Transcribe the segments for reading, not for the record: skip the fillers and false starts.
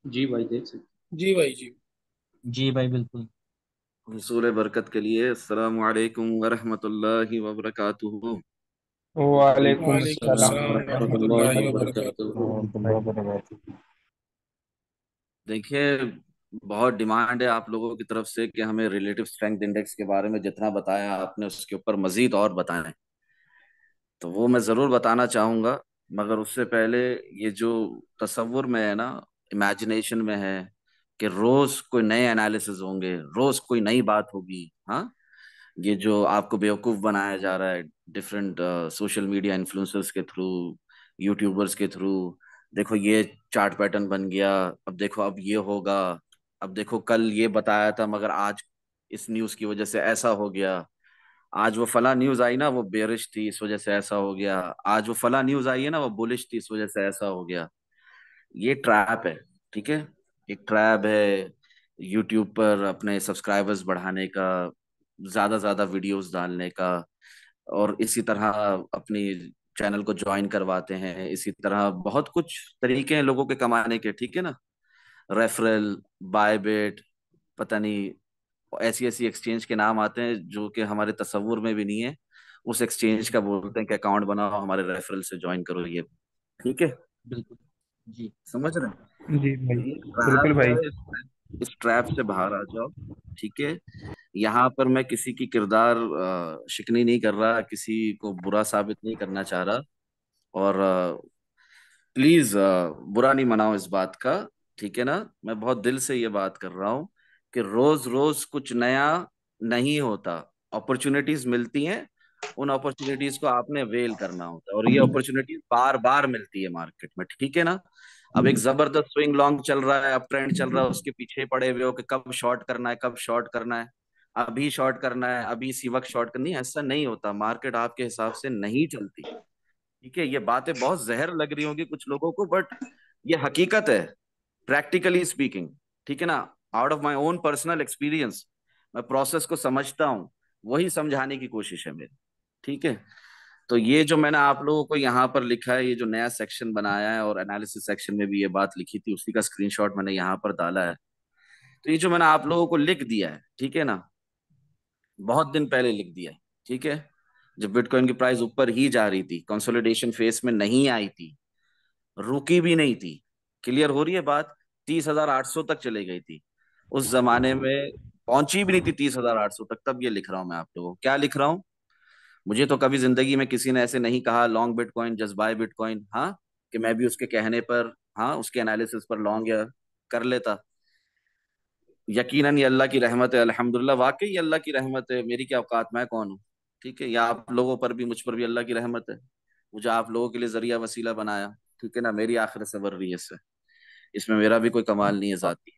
जी भाई देख सकते। जी भाई जी। जी भाई बिल्कुल। हुसूल बरकत के लिए अस्सलामु अलैकुम वरहमतुल्लाहि वबरकातुहू। वालेकुम वालेकुम अस्सलाम अस्सलाम वरहमतुल्लाहि वरहमतुल्लाहि वबरकातुहू। वबरकातुहू। देखिए, बहुत डिमांड है आप लोगों की तरफ से कि हमें रिलेटिव स्ट्रेंथ इंडेक्स के बारे में जितना बताया आपने उसके ऊपर मजीद और बताएं। तो वो मैं जरूर बताना चाहूंगा, मगर उससे पहले ये जो तसव्वुर में है ना, इमेजिनेशन में है कि रोज कोई नए एनालिसिस होंगे, रोज कोई नई बात होगी। हाँ, ये जो आपको बेवकूफ बनाया जा रहा है डिफरेंट सोशल मीडिया इन्फ्लुएंसर्स के थ्रू, यूट्यूबर्स के थ्रू। देखो ये चार्ट पैटर्न बन गया, अब देखो अब ये होगा, अब देखो कल ये बताया था मगर आज इस न्यूज़ की वजह से ऐसा हो गया। आज वो फला न्यूज़ आई ना, वो बेरिश थी इस वजह से ऐसा हो गया। आज वो फला न्यूज़ आई है ना, वो बुलिश थी इस वजह से ऐसा हो गया। ये ट्रैप है, ठीक है। एक ट्रैप है यूट्यूब पर अपने सब्सक्राइबर्स बढ़ाने का, ज्यादा ज्यादा वीडियोस डालने का, और इसी तरह अपनी चैनल को ज्वाइन करवाते हैं। इसी तरह बहुत कुछ तरीके हैं लोगों के कमाने के, ठीक है ना। रेफरल, बायबिट, पता नहीं, ऐसी ऐसी एक्सचेंज के नाम आते हैं जो कि हमारे तसव्वुर में भी नहीं है। उस एक्सचेंज का बोलते हैं कि अकाउंट बनाओ, हमारे रेफरल से ज्वाइन करो, ये ठीक है। बिल्कुल। जी। समझ रहे हैं? जी भाई। तो ये बिल्कुल ट्रैप भाई। है, इस ट्रैप से बाहर आ जाओ, ठीक है। यहाँ पर मैं किसी की किरदार शिकनी नहीं कर रहा, किसी को बुरा साबित नहीं करना चाह रहा। और प्लीज बुरा नहीं मनाओ इस बात का, ठीक है ना। मैं बहुत दिल से ये बात कर रहा हूँ कि रोज रोज कुछ नया नहीं होता। अपॉर्चुनिटीज मिलती हैं, उन अपॉर्चुनिटीज को आपने वेल करना होता है, और ये अपॉर्चुनिटीज बार बार मिलती है मार्केट में, ठीक है ना। अब एक जबरदस्त स्विंग लॉन्ग चल रहा है, अब ट्रेंड चल रहा है, उसके पीछे पड़े हुए हो कि कब शॉर्ट करना है, कब शॉर्ट करना है, अभी शॉर्ट करना है, अभी इसी वक्त शॉर्ट करनी है। ऐसा नहीं होता, मार्केट आपके हिसाब से नहीं चलती, ठीक है। ये बातें बहुत जहर लग रही होंगी कुछ लोगों को, बट ये हकीकत है, प्रैक्टिकली स्पीकिंग, ठीक है ना। Out of my own personal experience, मैं प्रोसेस को समझता हूँ, वही समझाने की कोशिश है मेरी, ठीक है। तो ये जो मैंने आप लोगों को यहाँ पर लिखा है, ये जो नया सेक्शन बनाया है, और एनालिसिस सेक्शन में भी ये बात लिखी थी, उसी का स्क्रीनशॉट मैंने यहाँ पर डाला है। तो ये जो मैंने आप लोगों को लिख दिया है, ठीक है ना, बहुत दिन पहले लिख दिया है, ठीक है। जब बिटकॉइन की प्राइस ऊपर ही जा रही थी, कंसोलिडेशन फेस में नहीं आई थी, रुकी भी नहीं थी। क्लियर हो रही है बात? 30,800 तक चले गई थी उस जमाने में, पहुंची भी नहीं थी 30,800 तक। तब ये लिख रहा हूं मैं आप लोगों को, क्या लिख रहा हूँ। मुझे तो कभी जिंदगी में किसी ने ऐसे नहीं कहा long bitcoin, just buy bitcoin, हाँ, कि मैं भी उसके कहने पर, हाँ, उसके एनालिसिस पर लॉन्ग या कर लेता। यकीनन ये अल्लाह की रहमत है, अल्हम्दुलिल्लाह, वाकई ये अल्लाह की रहमत है। मेरी क्या औकात, मैं कौन हूँ, ठीक है। या आप लोगों पर भी, मुझ पर भी अल्लाह की रहमत है, मुझे आप लोगों के लिए जरिया वसीला बनाया, ठीक है ना। मेरी आखिरत सवर रही है इससे, इसमें मेरा भी कोई कमाल नहीं है जाती।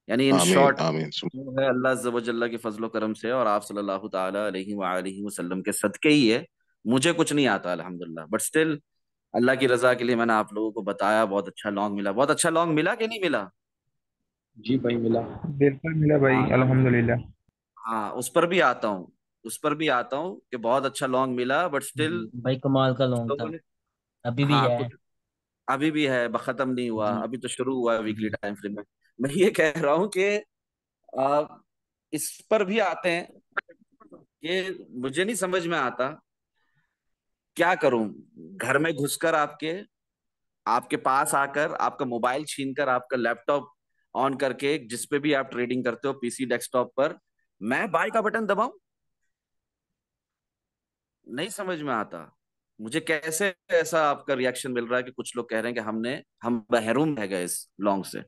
यानी इन आमीन शॉर्ट, आमीन। जो है अल्लाह अज़्ज़ व जल्ला के फजलो करम से और आप सल्लल्लाहु ताला अलैहि वआलिहि वसल्लम के सदके ही है। मुझे कुछ नहीं आता अल्हम्दुलिल्लाह, बट स्टिल अल्लाह की रजा के लिए मैंने आप लोगों को बताया। बहुत अच्छा लॉन्ग मिला, बहुत अच्छा लॉन्ग मिला कि नहीं मिला? जी भाई मिला। बिल्कुल मिला भाई, हाँ, अल्हम्दुलिल्लाह। हाँ, उस पर भी आता हूँ, उस पर भी आता हूँ कि बहुत अच्छा लॉन्ग मिला, बट स्टिल भाई कमाल का कुछ लॉन्ग लोगों था। ने, अभी भी हाँ, है। कुछ अभी भी है, खत्म नहीं हुआ, जी। अभी तो शुरू हुआ है वीकली जी। टाइम फ्रेम में। मैं ये कह रहा हूँ कि आ, इस पर भी आते हैं कि मुझे नहीं समझ में आता क्या करूं। घर में घुसकर आपके आपके पास आकर, आपका मोबाइल छीनकर, आपका लैपटॉप ऑन करके, जिस पे भी आप ट्रेडिंग करते हो, पीसी डेस्कटॉप पर, मैं बाय का बटन दबाऊं? नहीं समझ में आता मुझे, कैसे ऐसा आपका रिएक्शन मिल रहा है कि कुछ लोग कह रहे हैं कि हम महरूम रह गए इस लॉन्ग से।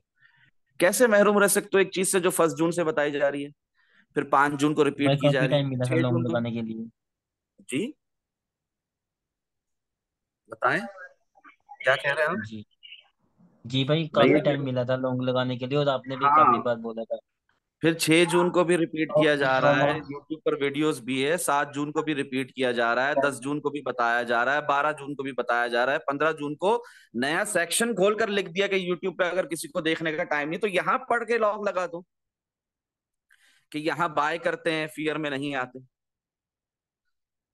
कैसे महरूम रह सकते हो एक चीज से जो 1 जून से बताई जा रही है, फिर 5 जून को भाई रिपीट की जा काफी रही है, टाइम मिला था 6 जून लॉन्ग को। लगाने के लिए। जी, बताएं, क्या कह रहे हैं आप? जी। जी भाई मैं ये काफी कह टाइम मिला था लॉन्ग लगाने के लिए, और आपने भी काफी हाँ, बार बोला था। फिर 6 जून को भी रिपीट और किया जा रहा है, इंशाल्लाह। यूट्यूब पर वीडियोस भी है। 7 जून को भी रिपीट किया जा रहा है, 10 जून को भी बताया जा रहा है, 12 जून को भी बताया जा रहा है, 15 जून को नया सेक्शन खोलकर लिख दिया कि यूट्यूब पे अगर किसी को देखने का टाइम नहीं तो यहाँ पढ़ के लॉग लगा दो कि यहाँ बाय करते हैं, फियर में नहीं आते।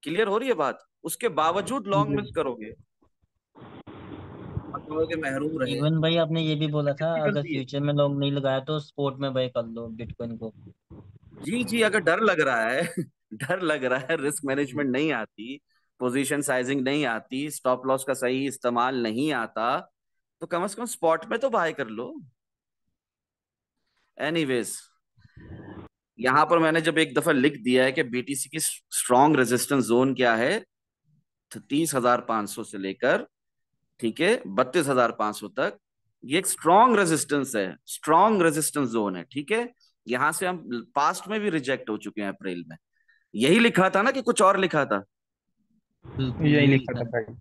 क्लियर हो रही है बात? उसके बावजूद लॉन्ग मिस करोगे, रहोगे, महरूम रहे। इवन भाई आपने ये भी बोला था किसकी अगर गलती है? फ्यूचर में लोग नहीं लगाया तो स्पोर्ट में बाय कर लो बिटकॉइन को। जी जी, अगर डर लग रहा है डर लग रहा है, रिस्क मैनेजमेंट नहीं आती, पोजीशन साइजिंग नहीं आती, स्टॉप लॉस का सही इस्तेमाल नहीं आता, तो कम से कम स्पॉट में तो बाय कर लो। एनीवेज, यहां पर मैंने जब एक दफा लिख दिया है कि बीटीसी की स्ट्रॉन्ग रेजिस्टेंस जोन क्या है, 30,500 से लेकर, ठीक है, 32,500 तक, ये एक स्ट्रॉन्ग रेजिस्टेंस है, स्ट्रॉन्ग रेजिस्टेंस जोन है, ठीक है। यहां से हम पास्ट में भी रिजेक्ट हो चुके हैं अप्रैल में। यही लिखा था ना कि कुछ और लिखा था? बिल्कुल यही यही लिखा लिखा था है। भाई।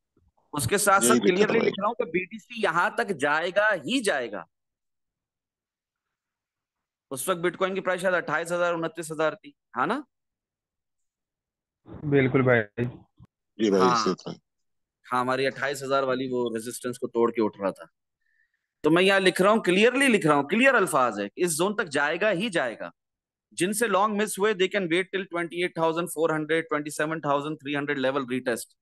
उसके साथ यही साथ लिखा था क्लियरली भाई। लिख रहा हूं कि बीटीसी यहां तक जाएगा ही जाएगा। उस वक्त बिटकॉइन की प्राइस शायद 28,000 29,000 थी, हाँ ना? बिल्कुल भाई। जी भाई हाँ सही था। हाँ, हमारी 28,000 वाली वो रेजिस्टेंस को तोड़ के उठ रहा था। तो मैं यहाँ लिख रहा हूँ, क्लियरली लिख रहा हूँ, क्लियर अल्फाज है कि इस जोन तक जाएगा ही जाएगा। जिनसे लॉन्ग मिस हुए they can wait till 28,400 27,300 level retest.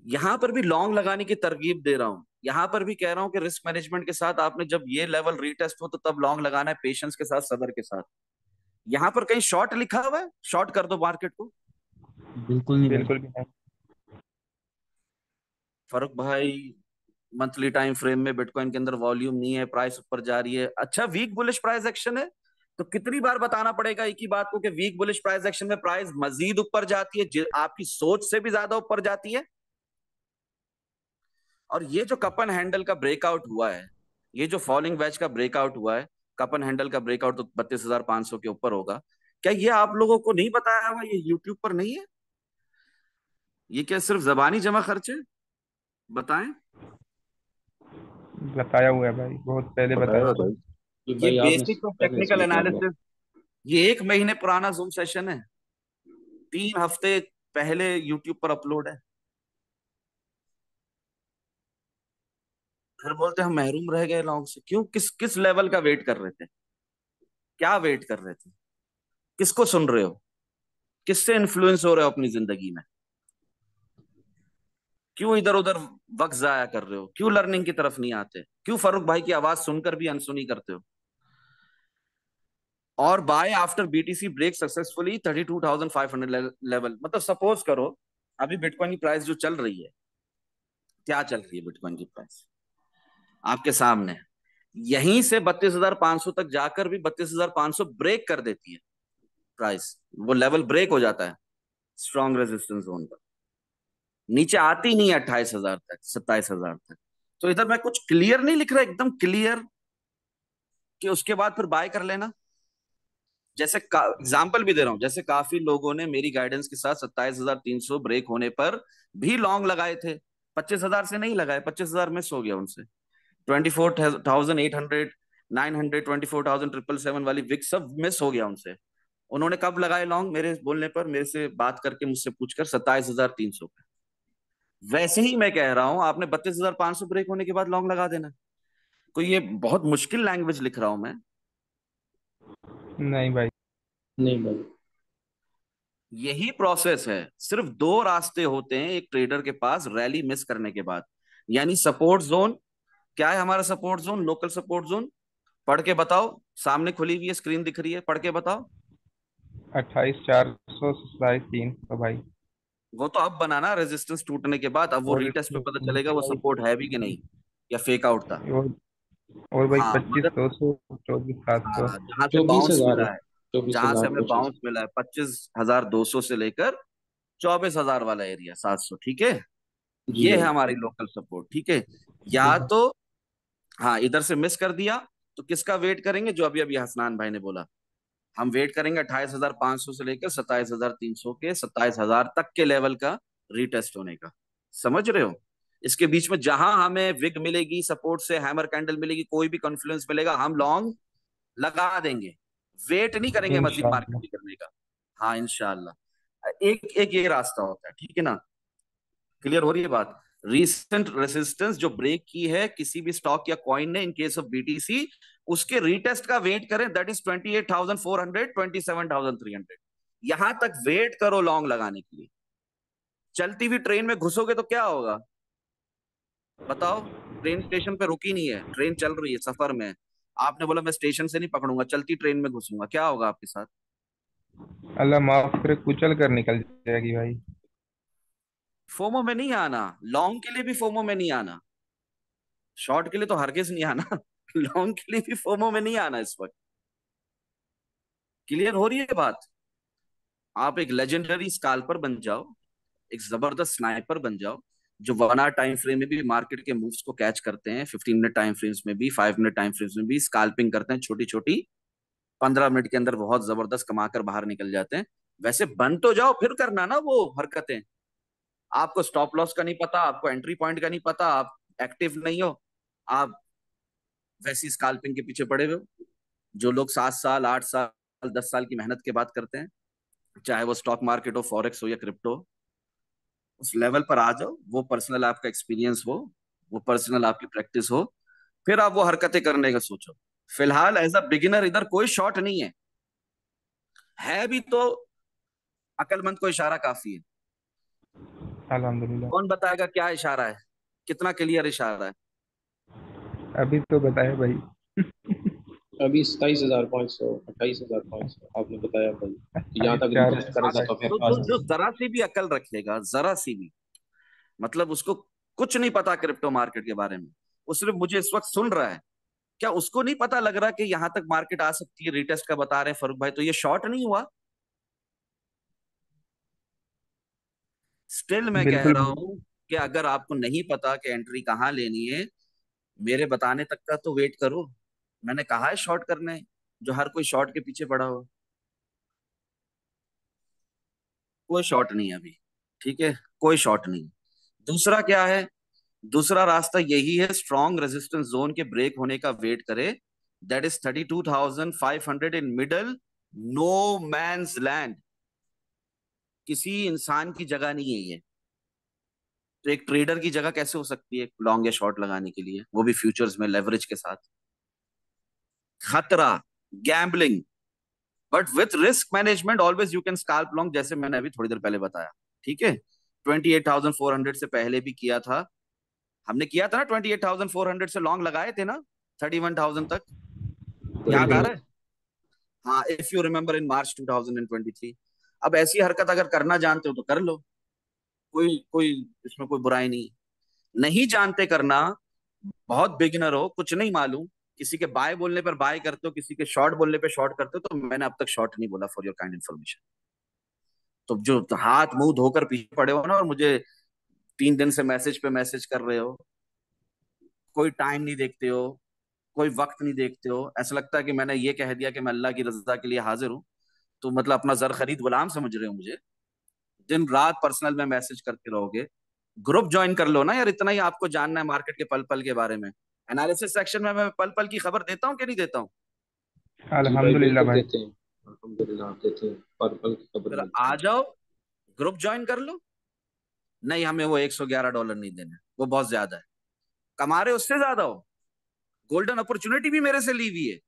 यहां पर भी लॉन्ग लगाने की तरगीब दे रहा हूं, यहां पर भी कह रहा हूं कि रिस्क मैनेजमेंट के साथ आपने जब ये लेवल रीटेस्ट हो तो तब लॉन्ग लगाना है, पेशेंस के साथ, सब्र के साथ। यहां पर कहीं शॉर्ट लिखा हुआ है? शॉर्ट कर दो मार्केट को। बिल्कुल नहीं भाई। बिल्कुल भी नहीं। फर्क भाई, मंथली टाइम फ्रेम में बिटकॉइन के अंदर वॉल्यूम नहीं है, प्राइस ऊपर जा रही है, अच्छा वीक बुलिश प्राइस एक्शन है। तो कितनी बार बताना पड़ेगा एक ही बात को कि वीक बुलिश प्राइस एक्शन में प्राइस मजीद ऊपर जाती है, आपकी सोच से भी ज्यादा ऊपर जाती है। और ये जो कपन हैंडल का ब्रेकआउट हुआ है, ये जो फॉलिंग वेज का ब्रेकआउट हुआ है, कपन हैंडल का ब्रेकआउट तो 32,500 के ऊपर होगा। क्या ये आप लोगों को नहीं बताया हुआ? ये यूट्यूब पर नहीं है? ये क्या सिर्फ जबानी जमा खर्च है? बताएं। बताया हुआ है भाई, बहुत पहले बताया बताया हुआ हुआ था। है। कि ये भाई आपने बेसिक ऑफ पहले से टेक्निकल लिखा हुआ। एनालिसिस, ये 1 महीने पुराना जूम सेशन है, 3 हफ्ते पहले यूट्यूब पर अपलोड है। फिर बोलते हम महरूम रह गए लॉन्ग से, क्यों? किस किस लेवल का वेट कर रहे थे? क्या वेट कर रहे थे? किसको सुन रहे हो? किससे इन्फ्लुएंस हो रहे हो अपनी जिंदगी में? क्यों इधर उधर वक्त जाया कर रहे हो? क्यों लर्निंग की तरफ नहीं आते? क्यों फारूक भाई की आवाज सुनकर भी अनसुनी करते हो? और by after BTC break successfully 32,500 level, मतलब सपोज करो अभी बिटकॉइन की प्राइस जो चल रही है, क्या चल रही है बिटकॉइन की प्राइस आपके सामने, यहीं से 32,500 तक जाकर भी 32,500 ब्रेक कर देती है प्राइस, वो लेवल ब्रेक हो जाता है स्ट्रॉन्ग रेजिस्टेंस जोन पर, नीचे आती नहीं है 28,000 तक, 27,000 तक। तो इधर मैं कुछ क्लियर नहीं लिख रहा, एकदम क्लियर कि उसके बाद फिर बाय कर लेना। जैसे एग्जाम्पल भी दे रहा हूं, जैसे काफी लोगों ने मेरी गाइडेंस के साथ 27,300 ब्रेक होने पर भी लॉन्ग लगाए थे, 25,000 से नहीं लगाए, 25,000 मिस हो गया उनसे, 24,800 900 24,777 वाली विक सब मिस हो गया उनसे। उन्होंने कब लगाए लॉन्ग? मेरे बोलने पर, मेरे से बात करके, मुझसे पूछकर 27,300 पे। वैसे ही मैं कह रहा हूं, आपने 32,500 ब्रेक होने के बाद लॉन्ग लगा देना। कोई ये बहुत मुश्किल लैंग्वेज लिख रहा हूं मैं? नहीं भाई। नहीं भाई। यही प्रोसेस है। सिर्फ 2 रास्ते होते हैं एक ट्रेडर के पास रैली मिस करने के बाद, यानी सपोर्ट जोन। क्या है हमारा support zone? Local support zone, पढ़ के बताओ, सामने खुली हुई है, स्क्रीन दिख रही है, पढ़ के बताओ। 28,400 27,300 भाई। वो तो अब बना ना रेजिस्टेंस टूटने के बाद, अब वो और रीटेस्ट पे पता चलेगा नीचे वो भाई, सपोर्ट है भी कि नहीं, या फेक आउट था। और और भाई हाँ पच्चीस मगर, दो सौ 24,700। हाँ, जहां से चौबीस बाउंस हजार मिला है। है, चौबीस जहां से हजार हमें पच्चीस। बाउंस मिला है 25,200 से लेकर 24,000 वाला एरिया 700, ठीक है। जी ये है भाई। हमारी लोकल सपोर्ट, ठीक है। या बिल्कुल। तो, हाँ, इधर से मिस कर दिया तो किसका वेट करेंगे? जो अभी अभी हसनान भाई ने बोला, हम वेट करेंगे 28,500 से लेकर 27,300 के, 27,000 तक के लेवल का रीटेस्ट होने का। समझ रहे हो? इसके बीच में जहां हमें विग मिलेगी, सपोर्ट से हैमर कैंडल मिलेगी, कोई भी कॉन्फ्लुएंस मिलेगा, हम लॉन्ग लगा देंगे, वेट नहीं करेंगे मजीद मार्केट इंशाल्लाह। बिगड़ने का। हाँ इंशाल्लाह। एक एक ये रास्ता होता है, ठीक है ना? क्लियर हो रही है बात? रीसेंट रेसिस्टेंस जो ब्रेक की है किसी भी स्टॉक या कॉइन ने, इन केस ऑफ बीटीसी, उसके रीटेस्ट का वेट करें, दैट इज 28,400 27,300। यहां तक वेट करो लॉन्ग लगाने के लिए। चलती हुई ट्रेन में घुसोगे तो क्या होगा बताओ? ट्रेन स्टेशन पे रुकी नहीं है, ट्रेन चल रही है, सफर में है। आपने बोला मैं स्टेशन से नहीं पकड़ूंगा, चलती ट्रेन में घुसूंगा, क्या होगा आपके साथ? अल्लाह माफ करे, कुचल कर निकल जाएगी भाई। फोमो में नहीं आना, लॉन्ग के लिए भी फोमो में नहीं आना, शॉर्ट के लिए तो हरगिज नहीं आना। लॉन्ग के लिए भी फोमो में नहीं आना इस वक्त। क्लियर हो रही है बात? आप एक लेजेंडरी स्काल्पर बन जाओ, एक जबरदस्त स्नाइपर बन जाओ, जो 1 आवर टाइम फ्रेम में भी मार्केट के मूव्स को कैच करते हैं, 15 मिनट टाइम फ्रेम्स में भी, 5 मिनट टाइम फ्रेम्स में भी स्काल्पिंग करते हैं छोटी छोटी, 15 मिनट के अंदर बहुत जबरदस्त कमाकर बाहर निकल जाते हैं। वैसे बन तो जाओ, फिर करना ना वो हरकतें। आपको स्टॉप लॉस का नहीं पता, आपको एंट्री पॉइंट का नहीं पता, आप एक्टिव नहीं हो, आप वैसी स्काल्पिंग के पीछे पड़े हुए हो। जो लोग 7 साल 8 साल 10 साल की मेहनत के बाद करते हैं, चाहे वो स्टॉक मार्केट हो, फॉरेक्स हो या क्रिप्टो, उस लेवल पर आ जाओ, वो पर्सनल आपका एक्सपीरियंस हो, वो पर्सनल आपकी प्रैक्टिस हो, फिर आप वो हरकतें करने का सोचो। फिलहाल एज अ बिगिनर इधर कोई शॉट नहीं है भी तो अकलमंद को इशारा काफी है। अल्हम्दुलिल्लाह। कौन बताएगा क्या इशारा है, कितना क्लियर इशारा है? अभी तो बताया भाई। अभी 27,500, 28,500 आपने बताया भाई। यहाँ तक 28,400 रिटेस्ट करेगा तो फिर तो जो जरा सी भी अकल रखेगा, जरा सी भी, मतलब उसको कुछ नहीं पता क्रिप्टो मार्केट के बारे में, वो सिर्फ मुझे इस वक्त सुन रहा है, क्या उसको नहीं पता लग रहा कि यहां तक मार्केट आ सकती है? रिटेस्ट का बता रहे हैं फरूक भाई, तो ये शॉर्ट नहीं हुआ? स्टिल मैं कह बिल्कुल। रहा हूं कि अगर आपको नहीं पता कि एंट्री कहाँ लेनी है, मेरे बताने तक का तो वेट करो। मैंने कहा है शॉर्ट करना है, जो हर कोई शॉर्ट के पीछे पड़ा हो। कोई शॉर्ट नहीं है अभी, ठीक है, कोई शॉर्ट नहीं। दूसरा क्या है? दूसरा रास्ता यही है, स्ट्रॉन्ग रेजिस्टेंस जोन के ब्रेक होने का वेट करे। That is 32,500 in middle, no man's land, किसी इंसान की जगह नहीं है ये। तो एक ट्रेडर की जगह कैसे हो सकती है लॉन्ग या शॉर्ट लगाने के लिए, वो भी फ्यूचर्स में लेवरेज के साथ? खतरा, gambling, but with risk management always you can scalp long, जैसे मैंने अभी थोड़ी देर पहले बताया। ठीक है, 28,400 से पहले भी किया था, हमने किया था ना, 28,400 से लॉन्ग लगाए थे ना, 31,000 तक। याद आ बिल्कुल। रहा है? हाँ, इफ यू रिमेम्बर इन मार्च 2023। अब ऐसी हरकत अगर करना जानते हो तो कर लो, कोई कोई इसमें कोई बुराई नहीं। नहीं जानते करना, बहुत बिगिनर हो, कुछ नहीं मालूम, किसी के बाय बोलने पर बाय करते हो, किसी के शॉर्ट बोलने पर शॉर्ट करते हो, तो मैंने अब तक शॉर्ट नहीं बोला, फॉर योर काइंड इन्फॉर्मेशन। तो जो हाथ मुंह धोकर पीछे पड़े हो ना, और मुझे 3 दिन से मैसेज पे मैसेज कर रहे हो, कोई टाइम नहीं देखते हो, कोई वक्त नहीं देखते हो, ऐसा लगता है कि मैंने ये कह दिया कि मैं अल्लाह की रजा के लिए हाजिर हूँ, तो मतलब अपना जर खरीद गुलाम समझ रहे हो मुझे। दिन रात पर्सनल में मैसेज करते रहोगे, ग्रुप ज्वाइन कर लो ना यार, इतना ही आपको जानना है मार्केट के पल पल के बारे में। एनालिसिस सेक्शन में मैं पल पल की खबर देता हूँ कि नहीं देता हूँ? जी भाई अल्हम्दुलिल्लाह बिल्कुल भाई। देते हैं। अल्हम्दुलिल्लाह आप देते हैं, पल पल की खबर फिर मिलती आ है। जाओ, ग्रुप ज्वाइन कर लो। नहीं, हमें वो $111 नहीं देने, वो बहुत ज्यादा है। कमा रहे उससे ज्यादा हो, गोल्डन अपॉर्चुनिटी भी मेरे से ली हुई है।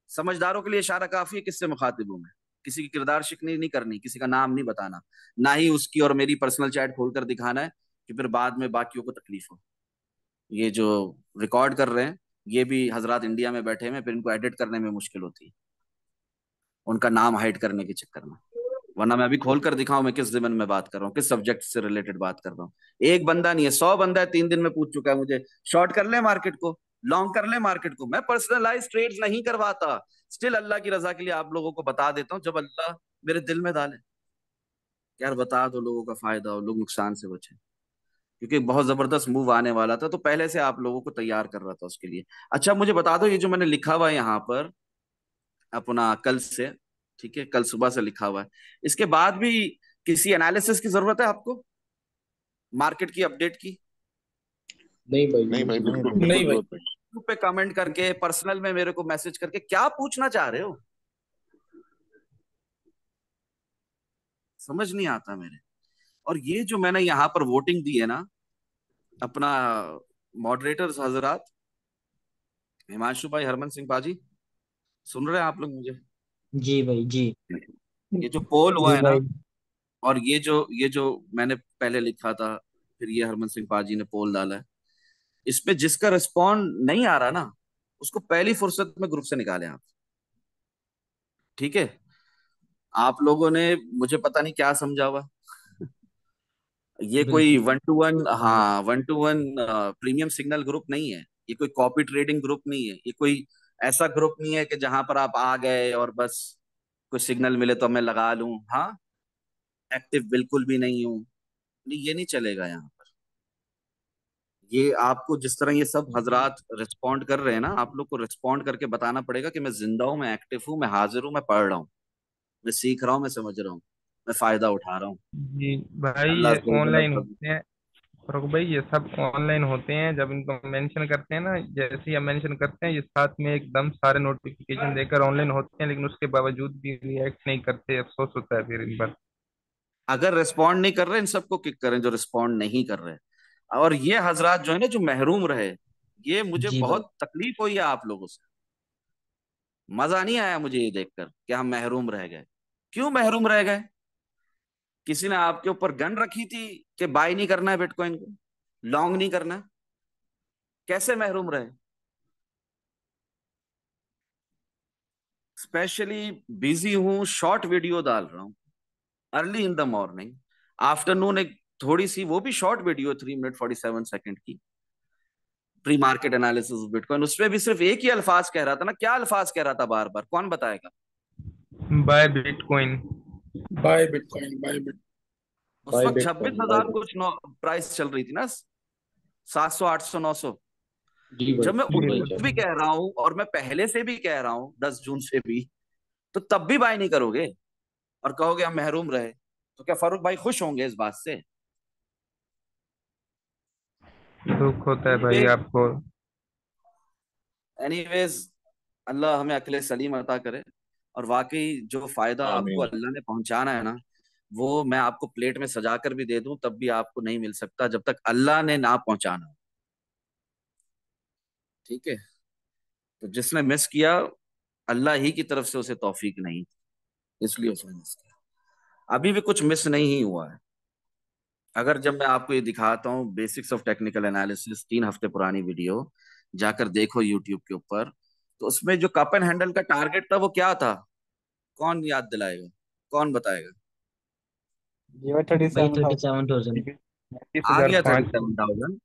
समझदारों के लिए इशारा काफी है किससे मुखातिब हूं मैं। किसी की किरदार शिकनी नहीं करनी, किसी का नाम नहीं बताना, ना ही उसकी और मेरी पर्सनल चैट खोलकर दिखाना है कि फिर बाद में बाकियों को तकलीफ हो। ये जो रिकॉर्ड कर रहे हैं, ये भी हजरात इंडिया में बैठे हैं, फिर इनको एडिट करने में मुश्किल होती है, उनका नाम हाइड करने के चक्कर में। वरना मैं अभी खोल कर दिखाऊं मैं किस जिमन में बात कर रहा हूँ, किस सब्जेक्ट से रिलेटेड बात कर रहा हूँ। एक बंदा नहीं है, 100 बंदा है, 3 दिन में पूछ चुका है मुझे, शॉर्ट कर ले मार्केट को, लॉन्ग कर ले मार्केट को। मैं पर्सनलाइज ट्रेड्स नहीं करवाता, स्टिल अल्लाह की रजा के लिए आप लोगों को बता देता हूँ, जब अल्लाह मेरे दिल में डाले, यार बता दो, लोगों का फायदा हो, लोग नुकसान से बचे। क्योंकि बहुत जबरदस्त मूव आने वाला था, तो पहले से आप लोगों को तैयार कर रहा था उसके लिए। अच्छा मुझे बता दो, ये जो मैंने लिखा हुआ है यहाँ पर अपना कल से, ठीक है, कल सुबह से लिखा हुआ है, इसके बाद भी किसी एनालिसिस की जरूरत है आपको, मार्केट की अपडेट की? नहीं भाई, नहीं भाई, नहीं बिल्कुल भाई। बिल्कुल नहीं भाई। जरूरत नहीं। यूट्यूब पे कमेंट करके, पर्सनल में मेरे को मैसेज करके क्या पूछना चाह रहे हो, समझ नहीं आता मेरे। और ये जो मैंने यहाँ पर वोटिंग दी है ना, अपना मॉडरेटर्स हजरात, हिमांशु भाई, हरमन सिंह पाजी, सुन रहे हैं आप लोग मुझे? जी भाई जी। ये जो पोल हुआ जी है ना, भाई। और ये जो मैंने पहले लिखा था, फिर ये हरमन सिंह पाजी ने पोल डाला है, इसमें जिसका रिस्पॉन्ड नहीं आ रहा ना, उसको पहली फुर्सत में ग्रुप से निकालें आप। ठीक है, आप लोगों ने मुझे पता नहीं क्या समझा हुआ। ये कोई बिल्कुल। वन टू वन, हाँ, one two one premium signal group नहीं है। ये कोई कॉपी ट्रेडिंग ग्रुप नहीं है। ये कोई ऐसा ग्रुप नहीं है कि जहां पर आप आ गए और बस कोई सिग्नल मिले तो मैं लगा लूं। हाँ, एक्टिव बिल्कुल भी नहीं हूँ। नहीं, ये नहीं चलेगा यहाँ पर। ये आपको जिस तरह ये सब हजरात रिस्पॉन्ड कर रहे हैं ना, आप लोग को रिस्पॉन्ड करके बताना पड़ेगा कि मैं जिंदा हूँ, मैं एक्टिव हूँ, मैं हाजिर हूँ, मैं पढ़ रहा हूँ, मैं सीख रहा हूँ, मैं समझ रहा हूँ, मैं फायदा उठा रहा हूँ। जी भाई, अल्लाह ये से गलत ऑनलाइन सब। होते हैं। फरुख भाई, ये सब ऑनलाइन होते हैं। जब इनको मेंशन करते हैं ना, जैसे ही हम मेंशन करते हैं, ये साथ में एकदम सारे नोटिफिकेशन देकर ऑनलाइन होते हैं, लेकिन उसके बावजूद भी रिएक्ट नहीं करते। अफसोस होता है फिर इन पर। अगर रिस्पॉन्ड नहीं कर रहे, इन सबको किक करें जो रिस्पॉन्ड नहीं कर रहे। और ये हजरात जो है ना, जो महरूम रहे, ये मुझे जी भाई। बहुत तकलीफ हुई है आप लोगों से। मजा नहीं आया मुझे ये देखकर कि हम महरूम रह गए। क्यों महरूम रह गए? किसी ने आपके ऊपर गन रखी थी कि बाय नहीं करना है बिटकॉइन को, लॉन्ग नहीं करना है? कैसे महरूम रहे? स्पेशली बिजी हूं, शॉर्ट वीडियो डाल रहा हूं early in the morning. Afternoon एक थोड़ी सी, वो भी शॉर्ट वीडियो, 3 मिनट 47 सेकंड की, प्री मार्केट एनालिसिस बिटकॉइन। उसमें भी सिर्फ एक ही अल्फाज कह रहा था ना, क्या अल्फाज कह रहा था बार बार, कौन बताएगा? Buy bitcoin. Buy bitcoin, buy bit उस बाय वक्त छब्बीस बिटकॉइन, बाय हजार बिट कुछ प्राइस चल रही थी ना, 700 800 900। जी भाई, जब मैं जी उस भाई, वक्त चलो। भी कह रहा हूं और मैं पहले से भी कह रहा हूं 10 जून से भी, तो तब भी बाय नहीं करोगे और कहोगे हम महरूम रहे, तो क्या फारूक भाई खुश होंगे इस बात से? दुख होता है एनीवे भाई आपको। एनीवेज, अल्लाह हमें अक्ल सलीम अता करे। और वाकई जो फायदा आपको आमीन। अल्लाह ने पहुंचाना है ना, वो मैं आपको प्लेट में सजा कर भी दे दूं तब भी आपको नहीं मिल सकता जब तक अल्लाह ने ना पहुंचाना हो। ठीक है, तो जिसने मिस किया, अल्लाह ही की तरफ से उसे तौफीक नहीं, इसलिए उसने मिस किया। अभी भी कुछ मिस नहीं ही हुआ है। अगर जब मैं आपको ये दिखाता हूँ बेसिक्स ऑफ टेक्निकल एनालिसिस, 3 हफ्ते पुरानी वीडियो, जाकर देखो यूट्यूब के ऊपर, तो उसमें जो कप एंड हैंडल का टारगेट था वो क्या था? कौन याद दिलाएगा, कौन बताएगा? ये वो थर्टी भाई सेवन 37,000। थाउजेंड पैंतीस आ हजार गया थर्टी पाँच सेवन थाउजेंड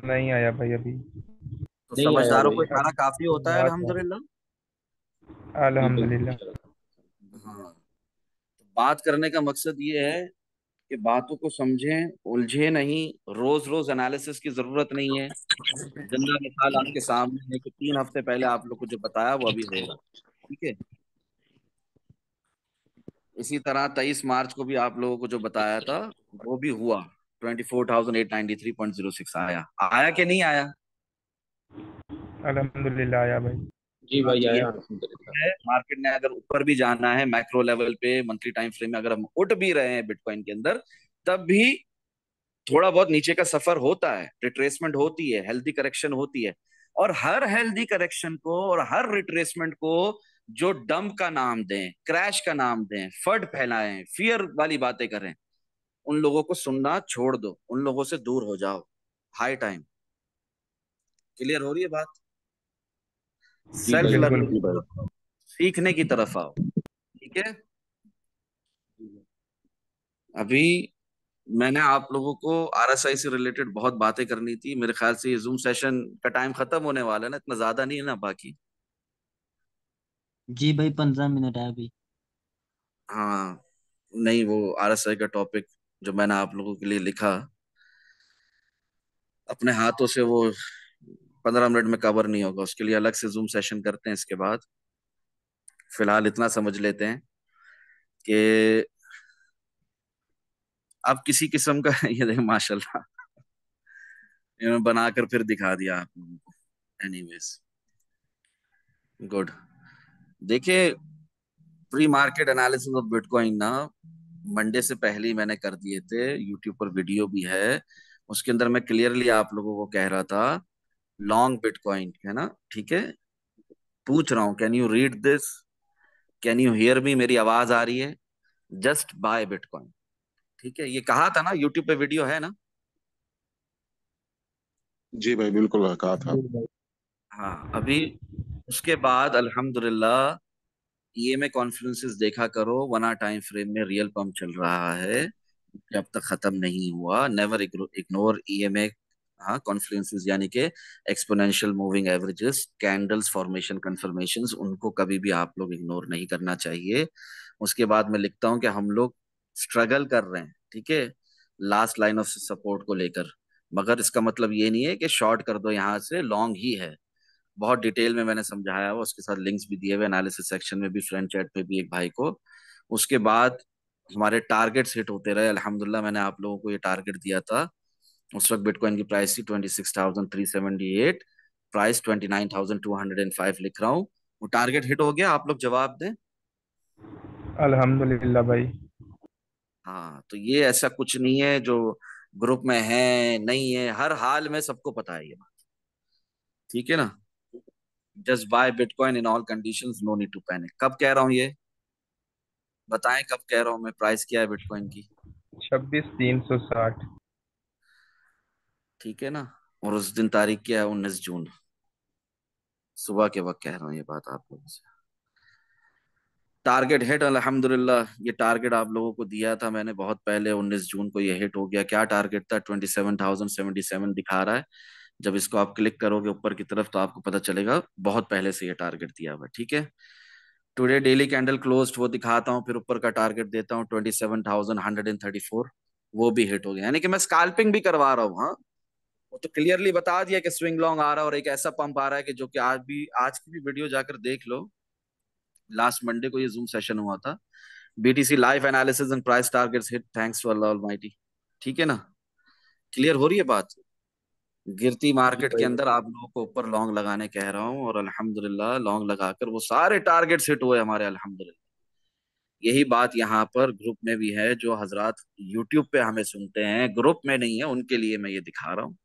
नहीं आया भाई अभी। तो नहीं आया समझदारों को भाई। इशारा काफी होता है, बात है। अल्हम्दुलिल्लाह। जी भाई, अल्हम्दुलिल्लाह। हाँ, तो बात करने का मकसद ये है कि बातों को समझें, उलझे नहीं। रोज रोज एनालिसिस की जरूरत नहीं है। जिंदा मिसाल आपके सामने है कि 3 हफ्ते पहले आप लोग को जो बताया वो अभी हो रहा है। ठीक है, इसी तरह 23 मार्च को भी आप लोगों को जो बताया था वो भी हुआ। 24,893.06 आया। आया कि नहीं आया? अल्हम्दुलिल्लाह आया भाई। जी हाँ, भाई, तो ये आया अल्हम्दुलिल्लाह। है, मार्केट ने अगर ऊपर भी जाना है मैक्रो लेवल पे, मंथली टाइम फ्रेम में अगर हम उठ भी रहे हैं बिटकॉइन के अंदर, तब भी थोड़ा बहुत नीचे का सफर होता है, रिट्रेसमेंट होती है, हेल्दी करेक्शन होती है। और हर हेल्दी करेक्शन को और हर रिट्रेसमेंट को जो डंप का नाम दें, क्रैश का नाम दें, फर्ड फैलाएं, फियर वाली बातें करें, उन लोगों को सुनना छोड़ दो, उन लोगों से दूर हो जाओ। High time. क्लियर हो रही है बात? जी सेल्फ भाई, बिल्कुल। लर्निंग की तरफ आओ, सीखने की तरफ आओ। ठीक है, अभी मैंने आप लोगों को आरएसआई से रिलेटेड बहुत बातें करनी थी। मेरे ख्याल से ये जूम सेशन का टाइम खत्म होने वाला है ना, इतना ज्यादा नहीं है ना बाकी? जी भाई, 15 मिनट है अभी। हाँ, नहीं, वो आरएसआई का टॉपिक जो मैंने आप लोगों के लिए लिखा अपने हाथों से, वो 15 मिनट में कवर नहीं होगा। उसके लिए अलग से जूम सेशन करते हैं इसके बाद। फिलहाल इतना समझ लेते हैं कि अब किसी किस्म का ये देख माशाल्लाह, इन्होंने बनाकर फिर दिखा दिया आप लोगों को। Anyways, good. देखिए, pre market analysis of bitcoin ना मंडे से पहले ही मैंने कर दिए थे, यूट्यूब पर वीडियो भी है। उसके अंदर मैं क्लियरली आप लोगों को कह रहा था लॉन्ग बिटकॉइन है ना। ठीक है, पूछ रहा हूँ, can you read this? Can you hear me? मेरी आवाज आ रही है? Just buy bitcoin. ठीक है, ये कहा था ना, यूट्यूब पे वीडियो है ना। जी भाई, बिल्कुल कहा था। जी भाई। हाँ, अभी उसके बाद अल्हम्दुलिल्लाह ईएमए कॉन्फ्लुएंसेस देखा करो, 1 आवर टाइम फ्रेम में रियल पंप चल रहा है, जब तक खत्म नहीं हुआ। Never ignore EMA. हाँ, कॉन्फ्लुएंसेस यानी कि exponential moving averages, candles, formation, confirmations, उनको कभी भी आप लोग इग्नोर नहीं करना चाहिए। उसके बाद मैं लिखता हूँ कि हम लोग स्ट्रगल कर रहे हैं, ठीक है, लास्ट लाइन ऑफ सपोर्ट को लेकर। मगर इसका मतलब ये नहीं है कि शॉर्ट कर दो, यहाँ से लॉन्ग ही है। बहुत डिटेल में मैंने समझाया हुआ, उसके साथ लिंक्स भी दिए हुए, एनालिसिस सेक्शन में भी, फ्रेंड चैट पे भी एक भाई को। उसके बाद हमारे टारगेट्स हिट होते रहे अल्हम्दुलिल्लाह। मैंने आप लोगों को ये टारगेट दिया था, उस वक्त बिटकॉइन की प्राइस थी 26,378, प्राइस 29,205 लिख रहा हूँ। वो टारगेट हिट हो गया, आप लोग जवाब दें। अल्हम्दुलिल्लाह भाई। हाँ, तो ये ऐसा कुछ नहीं है जो ग्रुप में है नहीं है, हर हाल में सबको पता है ये बात, ठीक है ना। Just buy bitcoin in all conditions, no need to panic. कब कह रहा हूँ ये बताएं, कब कह रहा हूँ मैं, प्राइस क्या है बिटकॉइन की? 26,360। ठीक है ना। और उस दिन तारीख क्या है? 19 जून, सुबह के वक्त कह रहा हूँ ये बात आप लोगों से। टारगेट हिट अल्हम्दुलिल्लाह। ये टारगेट आप लोगों को दिया था मैंने बहुत पहले, 19 जून को ये हिट हो गया। क्या टारगेट था? 27,077 दिखा रहा है। जब इसको आप क्लिक करोगे ऊपर की तरफ तो आपको पता चलेगा बहुत पहले से ये टारगेट दिया हुआ है, ठीक है। टुडे डेली कैंडल क्लोज्ड, वो दिखाता हूँ, फिर ऊपर का टारगेट देता हूँ 27,134, वो भी हिट हो गया। यानी कि मैं स्कैल्पिंग भी करवा रहा हूँ। हाँ, वो तो क्लियरली बता दिया कि स्विंग लॉन्ग आ रहा है, और एक ऐसा पंप आ रहा है कि जो कि आज की भी वीडियो जाकर देख लो, लास्ट मंडे को ये जूम सेशन हुआ था। BTC live analysis and price targets hit thanks to Allah almighty. ठीक है ना, क्लियर हो रही है बात। गिरती जी मार्केट के भाई। अंदर आप लोगों को ऊपर लॉन्ग लगाने कह रहा हूँ, और अल्हम्दुलिल्लाह लॉन्ग लगाकर वो सारे टारगेट्स हिट हुए हमारे अल्हम्दुलिल्लाह। यही बात यहाँ पर ग्रुप में भी है, जो हजरात यूट्यूब पे हमें सुनते हैं, ग्रुप में नहीं है, उनके लिए मैं ये दिखा रहा हूँ।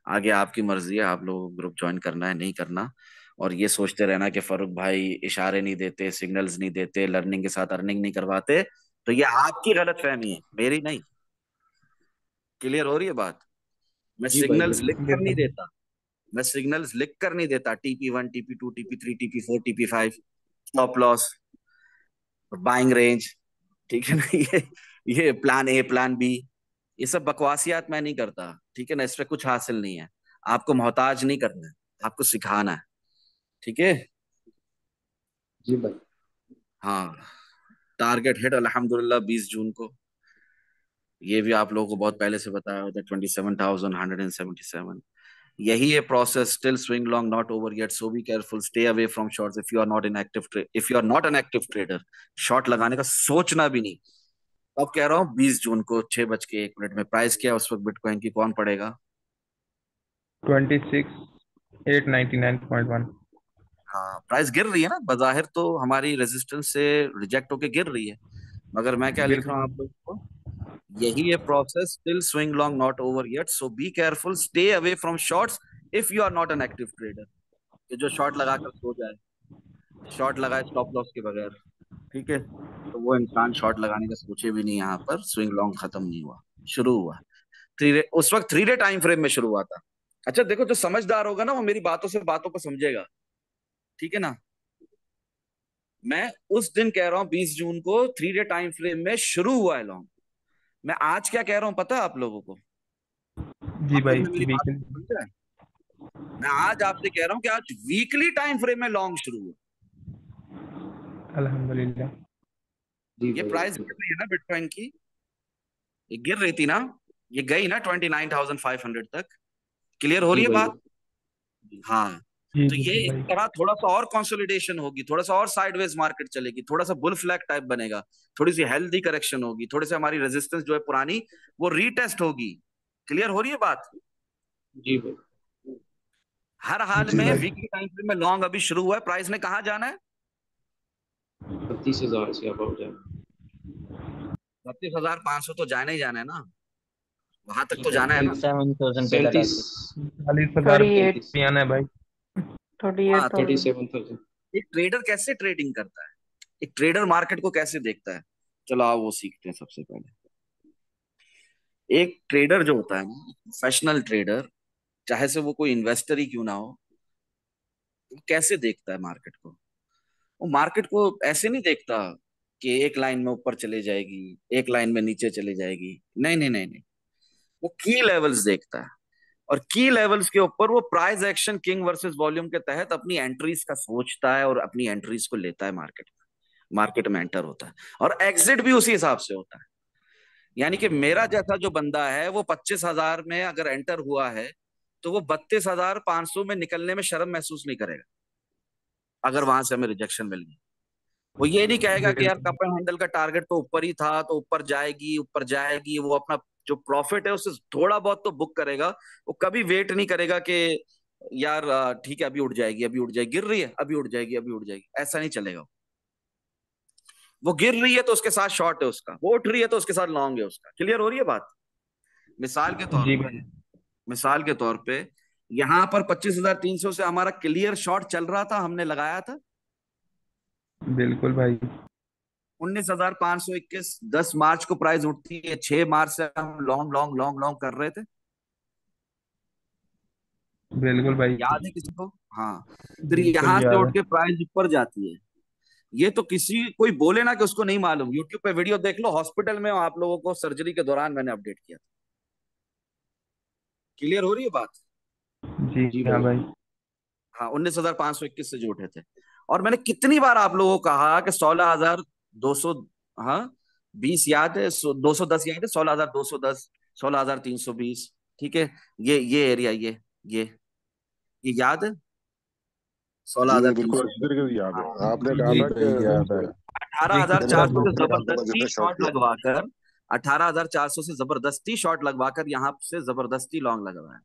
आगे आपकी मर्जी है, आप लोगों को ग्रुप ज्वाइन करना है नहीं करना। और ये सोचते रहना कि फारूक भाई इशारे नहीं देते, सिग्नल्स नहीं देते, लर्निंग के साथ अर्निंग नहीं करवाते, तो ये आपकी गलत फहमी है, मेरी नहीं। क्लियर हो रही है बात। मैं जी भाई, सिग्नल्स लिख बिल्कुल। कर नहीं देता, मैं सिग्नल्स लिख कर नहीं देता। TP1, TP2, TP3, TP4, TP5, stop loss, buying range, ठीक है ना। ये प्लान ए, प्लान बी, ये सब बकवासियात मैं नहीं करता, ठीक है ना। इस पे कुछ हासिल नहीं है, आपको मोहताज नहीं करना है, आपको सिखाना है, ठीक है। जी भाई। हाँ, टारगेट हिट अल्हम्दुलिल्लाह 20 जून को। ये भी आप लोगों को बहुत पहले से बताया होता है, 27,177। यही है process, still swing long not over yet, so be careful, stay away from shorts if you are not in active, if you are not an active trader. Short लगाने का सोचना भी नहीं। अब कह रहा हूँ 20 जून को 6:01 में, प्राइस क्या है उस वक्त बिटकॉइन की, कौन पड़ेगा? 26,899.1। हाँ, प्राइस गिर रही है ना, बजाहिर तो हमारी रेजिस्टेंस से रिजेक्ट होके गिर रही है, मगर मैं क्या लिख रहा हूँ आप बिल्कुल। लोगों को, यही है process, still swing long not over yet, so be careful, stay away from shorts if you are not an active trader. कि जो शॉर्ट लगाकर सो जाए, शॉर्ट लगाए स्टॉप लॉस के बगैर, ठीक है, तो वो इंसान शॉर्ट लगाने का सोचे भी नहीं। यहाँ पर स्विंग लॉन्ग खत्म नहीं हुआ, शुरू हुआ। उस वक्त 3 डे टाइम फ्रेम में शुरू हुआ था। अच्छा देखो, जो समझदार होगा ना वो मेरी बातों से बातों को समझेगा, ठीक है ना। मैं उस दिन कह रहा हूँ 20 जून को 3 डे टाइम फ्रेम में शुरू हुआ है लॉन्ग। मैं आज क्या कह रहा हूँ पता है आप लोगों को? जी आप लोग भाई, ने मेरी बात वीकेंड। को समझा है? मैं आज आपसे कह रहा हूँ कि आज वीकली टाइम फ्रेम में लॉन्ग शुरू हुआ। अल्हम्दुलिल्लाह। जी ये भाई, प्राइस गिर रही है ना बिटकॉइन की, ये गिर रही थी ना, ये गई ना 29,500 तक। क्लियर हो जी रही है भाई। बात। हाँ, जी तो जी ये जी इस भाई। तरह थोड़ा सा और कंसोलिडेशन होगी, थोड़ा सा और साइडवेज मार्केट चलेगी, थोड़ा सा बुल फ्लैग टाइप बनेगा, थोड़ी सी हेल्दी करेक्शन होगी, थोड़ी सी हमारी रेजिस्टेंस जो है पुरानी वो रीटेस्ट होगी। क्लियर हो रही है बात। जी भाई। हर हाल जी में भाई। वीकली टाइम फ्रेम में लॉन्ग अभी शुरू हुआ है, प्राइस ने कहा जाना है? 32,000 से अब जाए। 32,500 तो जाना ही जाना है ना, वहां तक जी तो भाई, जाना है ना। 37,000 पे लगा 37। के। 40,000 थर्टी एट पे आना है भाई। हाँ, 38,000। 37,000। एक ट्रेडर कैसे ट्रेडिंग करता है, एक ट्रेडर मार्केट को कैसे देखता है, चलो आओ वो सीखते हैं सबसे पहले। एक ट्रेडर जो होता है ना, प्रोफेशनल ट्रेडर, चाहे से वो कोई इन्वेस्टर ही क्यों ना हो, वो कैसे देखता है मार्केट को? वो मार्केट को ऐसे नहीं देखता कि एक लाइन में ऊपर चले जाएगी, एक लाइन में नीचे चली जाएगी। नहीं नहीं नहीं नहीं, वो की लेवल्स देखता है। और की लेवल्स के ऊपर वो price action king versus volume के तहत अपनी एंट्रीज का सोचता है और अपनी एंट्रीज को लेता है मार्केट में एंटर होता है। और एग्जिट भी उसी हिसाब से होता है। यानी कि मेरा जैसा जो बंदा है वो 25,000 में अगर एंटर हुआ है तो वो 32,500 में निकलने में शर्म महसूस नहीं करेगा अगर वहां से हमें रिजेक्शन मिल गई। वो ये नहीं कहेगा कि यार बिल्कुल कप एंड हैंडल का टारगेट तो ऊपर ही था, तो ऊपर जाएगी ऊपर जाएगी। वो अपना जो प्रॉफिट है उससे थोड़ा बहुत तो बुक करेगा। वो कभी वेट नहीं करेगा कि यार ठीक है अभी उठ जाएगी, अभी उठ जाएगी, गिर रही है अभी उठ जाएगी, अभी उठ जाएगी, ऐसा नहीं चलेगा। वो गिर रही है तो उसके साथ शॉर्ट है उसका, वो उठ रही है तो उसके साथ लॉन्ग है उसका। क्लियर हो रही है बात? मिसाल के तौर जी पे, भाई। मिसाल के तौर पे यहां पर 25,300 से हमारा क्लियर शॉर्ट चल रहा था, हमने लगाया था। बिल्कुल भाई। 19,521, 10 मार्च को प्राइस उठती है, 6 मार्च से हम लॉन्ग लॉन्ग लॉन्ग लॉन्ग कर रहे थे। बिल्कुल भाई। याद है किसी को? हाँ। फिर बिल्कुल यहां से याद उठ है। के प्राइस ऊपर जाती है। ये तो किसी कोई बोले ना कि उसको नहीं मालूम, यूट्यूब पे वीडियो देख लो, हॉस्पिटल में आप लोगों को सर्जरी के दौरान मैंने अपडेट किया था। क्लियर हो रही है बात? जी जी हाँ भाई। भाई। हाँ, 19,521 से जो उठे थे। और मैंने कितनी बार आप लोगों को कहा कि 16,200, हाँ 20 याद है, 210 याद है, 16,210, 16,320, ठीक है। ये एरिया, ये ये याद है, सोलह जी हजार भाई तीन बिल्कुल सौ अच्छी तरीके से याद हाँ, है। आपने कहा जी था कि भाई याद है। अठारह हजार मैंने चार देखा सौ था। से आपको बताता था जबरदस्ती जिसने शॉर्ट शॉट किया था। लगवाकर, 18,400 से जबरदस्ती शॉट लगवाकर यहां से जबरदस्ती लॉन्ग लगवाया।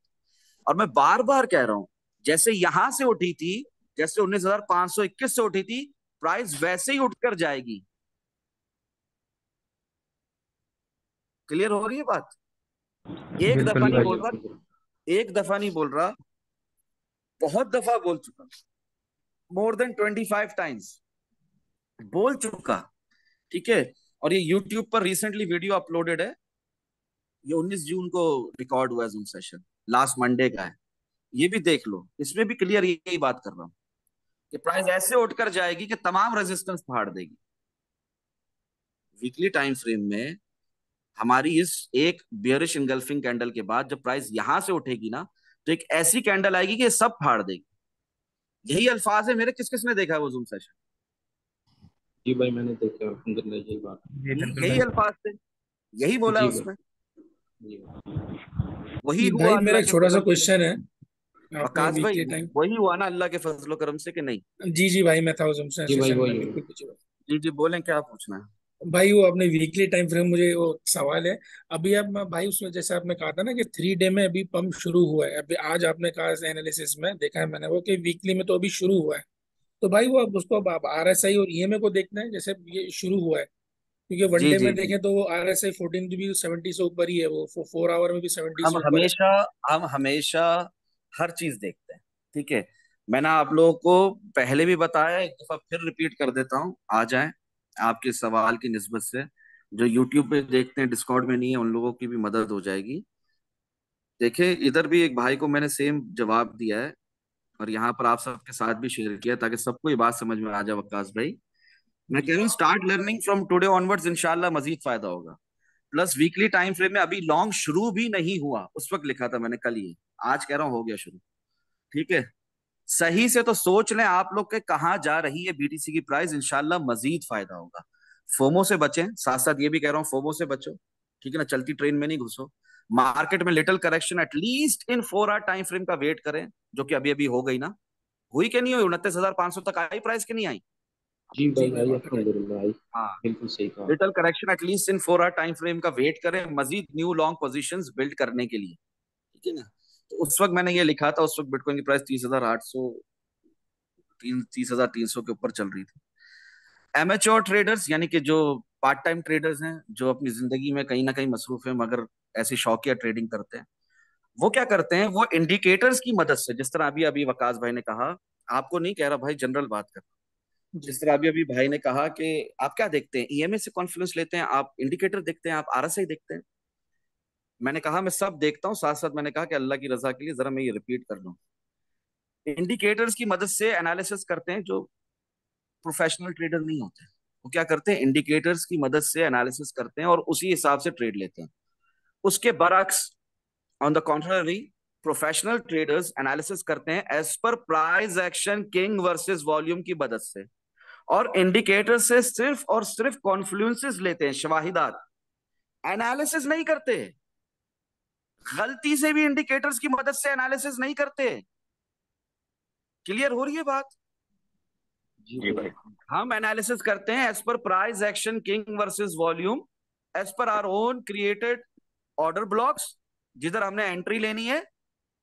और मैं बार बार कह रहा हूं, जैसे यहां से उठी थी, जैसे 19,521 से उठी थी, प्राइस वैसे ही उठकर जाएगी। क्लियर हो रही है बात? एक बिल्कुल दफा जी नहीं भाई। भाई बोल रहा, आपने बोला। एक दफा नहीं बोल रहा, बहुत दफा बोल चुका, मोर देन 25 टाइम्स बोल चुका, ठीक है। और ये यूट्यूब पर रिसेंटली वीडियो अपलोडेड है, ये 19 जून को रिकॉर्ड हुआ है, जूम सेशन लास्ट मंडे का है। ये भी देख लो, इसमें भी क्लियर यही बात कर रहा हूँ कि प्राइस ऐसे उठकर जाएगी कि तमाम रेजिस्टेंस फाड़ देगी। वीकली टाइम फ्रेम में हमारी इस एक बियरिश इंगल्फिंग कैंडल के बाद जब प्राइस यहां से उठेगी ना, तो एक ऐसी कैंडल आएगी कि ये सब फाड़ देगी। यही अल्फाज है मेरे, किस किसने देखा है वो जूम सेशन? जी भाई मैंने देखा अल्हम्दुलिल्लाह, यही बात। जी बिल्कुल यही भाई। अल्फाज थे, यही बोला है जी भाई। उसमें, जी भाई। वही जी हुआ भाई, मेरा अल्लाह एक के छोटा सा फजल करम क्वेश्चन से। है। आपने वकास भाई, वीकली टाइम। वही हुआ ना अल्लाह के फजल करम से कि नहीं? जी जी भाई, मैं था उस जी भाई सेशन में, वही बिल्कुल वही। पूछिए जी जी बोलें, क्या पूछना है? भाई। वो आपने वीकली टाइम फ्रेम, मुझे वो सवाल है। अभी आप भाई उसमें जैसे आपने कहा था ना कि 3 डे में अभी पंप शुरू हुआ है, अभी आज आपने कहा एनालिसिस में देखा है मैंने वो कि वीकली में तो अभी शुरू हुआ है। तो भाई वो अब उसको अब आरएसआई और ईएमए को देखना है जैसे ये शुरू हुआ है, क्योंकि जी वनडे जी में जी। देखें तो वो आरएसआई 14 भी 70 से ऊपर ही है, वो 4 आवर में भी 70 हम से ऊपर है। हमेशा हम हमेशा हर चीज देखते हैं, ठीक है। मैंने आप लोगों को पहले भी बताया, एक दफा फिर रिपीट कर देता हूँ, आ जाएं आपके सवाल की निस्बत से। जो यूट्यूब पे देखते हैं, डिस्कॉर्ड में नहीं है, उन लोगों की भी मदद हो जाएगी। देखिए, इधर भी एक भाई को मैंने सेम जवाब दिया है, और यहाँ पर आप सबके साथ भी शेयर किया, ताकि सबको ये बात समझ में आ जाए। वक्कास भाई, मैं कह रहा हूँ start learning from today onwards, इंशाल्लाह मजीद फायदा होगा। प्लस वीकली टाइम फ्रेम में अभी लॉन्ग शुरू भी नहीं हुआ, उस वक्त लिखा था मैंने कल ही, आज कह रहा हूँ हो गया शुरू, ठीक है। सही से तो सोच लें आप लोग के कहाँ जा रही है बीटीसी की प्राइस, इंशाल्लाह मजीद फायदा होगा। फोमो से बचें, साथ साथ ये भी कह रहा हूँ फोमो से बचो, ठीक है ना। चलती ट्रेन में नहीं घुसो। मार्केट में little correction at least in 4 hour time frame का वेट करें, जो कि अभी अभी हो गई ना। हुई कि नहीं हुई? 29,500 तक आई प्राइस कि नहीं आई? जी जी भाई भाई आई वहाँ तक है। अल्हम्दुलिल्लाह आई। हाँ, बिल्कुल सही कहा। Little correction at least in 4 hour time frame का वेट करें, मजीद न्यू लॉन्ग पोजीशंस बिल्ड करने के लिए, ठीक है ना। तो उस वक्त मैंने ये लिखा था, उस वक्त बिटकॉइन की प्राइस 30,800, 30,300 के ऊपर चल रही थी। एमेच्योर ट्रेडर्स, यानी कि जो पार्ट टाइम ट्रेडर्स हैं, जो अपनी जिंदगी में कहीं ना कहीं मसरूफ है मगर ऐसी शौकिया ट्रेडिंग करते हैं, वो क्या करते हैं, वो इंडिकेटर्स की मदद से, जिस तरह अभी अभी वकास भाई ने कहा, आपको नहीं कह रहा भाई, जनरल बात कर, जी जिस तरह अभी अभी भाई ने कहा कि आप क्या देखते हैं, ईएमए से कॉन्फ्लुएंस लेते हैं, आप इंडिकेटर देखते हैं, आप आरएसआई देखते हैं। मैंने कहा मैं सब देखता हूँ, साथ साथ मैंने कहा कि अल्लाह की रजा के लिए जरा मैं ये रिपीट कर लूँ। इंडिकेटर्स की मदद से एनालिसिस करते हैं जो प्रोफेशनल ट्रेडर नहीं होते। वो क्या करते हैं, इंडिकेटर्स की मदद से एनालिसिस करते हैं और उसी हिसाब से ट्रेड लेते हैं। उसके बरक्स, on the contrary, professional traders analysis करते हैं as per price action king versus volume की मदद से, और इंडिकेटर से सिर्फ और सिर्फ कॉन्फ्लुएंसेस लेते हैं, शवाहिदात, एनालिसिस नहीं करते। गलती से भी इंडिकेटर्स की मदद से एनालिसिस नहीं करते। क्लियर हो रही है बात? जी भाई। हम एनालिसिस करते हैं as per price action king versus volume, as per our own created order blocks, जिधर हमने एंट्री लेनी है,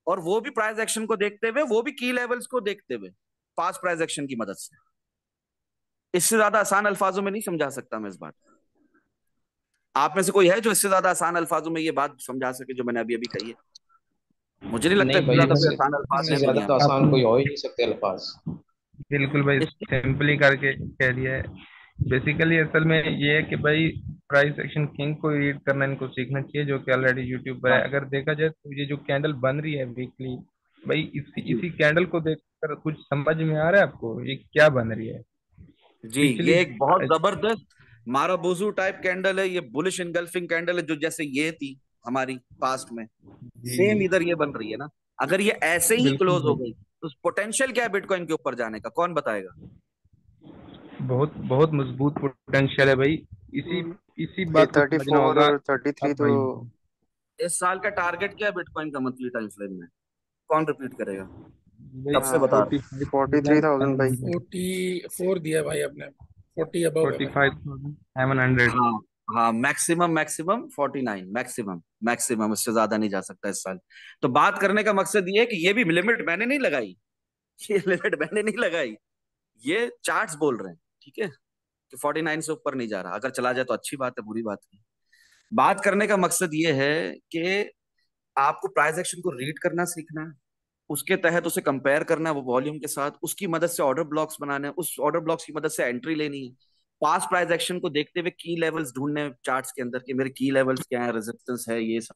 और वो भी प्राइस एक्शन को देखते हुए, वो भी की लेवल्स को देखते हुए, पास प्राइस एक्शन की मदद से। इससे ज्यादा आसान अल्फाजों में नहीं समझा सकता मैं इस बात। आप में से कोई है जो इससे ज्यादा आसान अल्फाजों में ये बात समझा सके जो मैंने अभी अभी कही है? मुझे नहीं लगता नहीं इससे भाई, ज्यादा कोई इससे आसान अल्फाज इससे है नहीं ज्यादा दुनिया तो में। आसान कोई आपने हो ही नहीं सकते अल्फाज। बिल्कुल भाई इससे सिंपली करके कह दिया है। बेसिकली असल में ये है कि भाई प्राइस एक्शन किंग को रीड करना इनको सीखना चाहिए, जो कि ऑलरेडी यूट्यूब पर है। हाँ अगर देखा जाए तो ये जो कैंडल बन रही है वीकली, भाई इसी जी इसी कैंडल को देखकर कुछ समझ में आ रहा है आपको ये क्या बन रही है जी, पिछली? ये एक बहुत जबरदस्त माराबोजू टाइप कैंडल है, ये बुलिश इनगल्फिंग कैंडल है, जो जैसे ये थी हमारी पास्ट में, सेम जी इधर ये बन रही है ना। अगर ये ऐसे ही बिल्कुल क्लोज हो भाई, गई तो पोटेंशियल क्या है बिटकॉइन के ऊपर जाने का, कौन बताएगा? बहुत बहुत मजबूत पोटेंशियल है भाई। इसी इसी ये बात को थर्टी समझना फोर होगा और 33 अब तो भाई। इस साल का टारगेट क्या है बिटकॉइन का मंथली टाइम फ्रेम में? कौन रिपीट करेगा? भाई कब से बता रहा हूं? 45 43,000 भाई। 44 दिया भाई आपने, 40 अबव है फोर्टी भाई। फाइव थाउजेंड सेवन हंड्रेड हाँ हाँ, मैक्सिमम मैक्सिमम 49, मैक्सिमम मैक्सिमम, इससे ज्यादा नहीं जा सकता इस साल। तो बात करने का मकसद ये है कि ये भी लिमिट मैंने नहीं लगाई, ये लिमिट मैंने नहीं लगाई, ये चार्ट्स बोल रहे हैं, ठीक है, कि 49 से ऊपर नहीं जा रहा। अगर चला जाए तो अच्छी बात है, बुरी बात नहीं। बात करने का मकसद ये है कि आपको प्राइस एक्शन को रीड करना सीखना है, उसके तहत उसे कंपेयर करना है वो वॉल्यूम के साथ, उसकी मदद से ऑर्डर ब्लॉक्स बनाने हैं, उस ऑर्डर ब्लॉक्स की मदद से एंट्री लेनी है, पास प्राइस एक्शन को देखते हुए की लेवल्स ढूंढने हैं चार्ट्स के अंदर कि मेरे की लेवल्स क्या है, रेजिस्टेंस है, ये सब